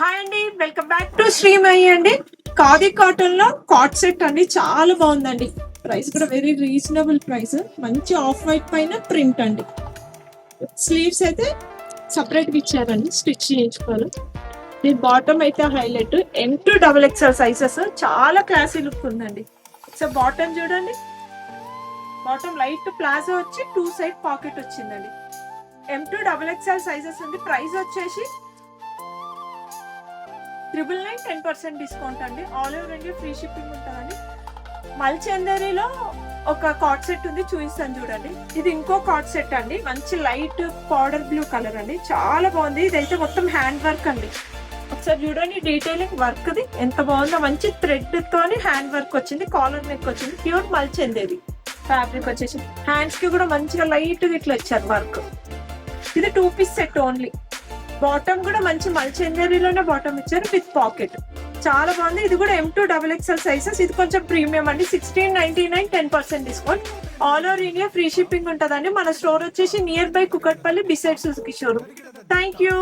Hi అండి, welcome back to Srimayi అండి. Khadi cotton లో కాట్ సెట్ అండి, చాలా బాగుందండి. ప్రైస్ కూడా వెరీ రీజనబుల్ ప్రైస్. మంచి ఆఫ్ వైట్ పైన ప్రింట్ అండి. స్లీవ్స్ అయితే సపరేట్ గా ఇచ్చారండి, స్టిచ్ చేయించుకోవాలి. దీని బాటమ్ అయితే హైలైట్ M2XXL సైజెస్, చాలా క్లాసీ లుక్ ఉందండి. సో బాటమ్ చూడండి, బాటమ్ లైట్ ప్లాజో వచ్చి 2 సైడ్ పాకెట్ వచ్చిందండి. M2XXL సైజెస్ ఉంది. ప్రైస్ వచ్చేసి 999, 10% డిస్కౌంట్ అండి. All over India free shipping ఉంటుందండి. మల్చందరిలో ఒక కాట్ సెట్ ఉంది, చూపిస్తాను చూడండి. ఇది ఇంకో కాట్ సెట్ అండి, మంచి లైట్ పౌడర్ బ్లూ కలర్ అండి, చాలా బాగుంది. ఇదైతే మొత్తం హ్యాండ్ వర్క్ అండి. ఒకసారి చూడండి డీటెయిలింగ్ వర్క్ ది ఎంత బాగుందో. మంచి థ్రెడ్ తోని హ్యాండ్ వర్క్ వచ్చింది, కాలర్ నెక్ వచ్చింది, ప్యూర్ మల్చందేరి ఫ్యాబ్రిక్ వచ్చేసి. హ్యాండ్స్ కి కూడా మంచిగా లైట్ ఇట్లా ఇచ్చారు వర్క్. ఇది 2 పీస్ సెట్ ఓన్లీ. బాటమ్ కూడా మంచి మల్చందేరిలోనే బాటమ్ ఇచ్చారు విత్ పాకెట్, చాలా బాగుంది. ఇది కూడా M2XXL సైజెస్. ఇది కొంచెం ప్రీమియం అండి. 1699, 10% discount. All over India free shipping ఉంటుందండి. మన స్టోర్ వచ్చేసి near by Kukatpally, beside Suzuki showroom. Thank you.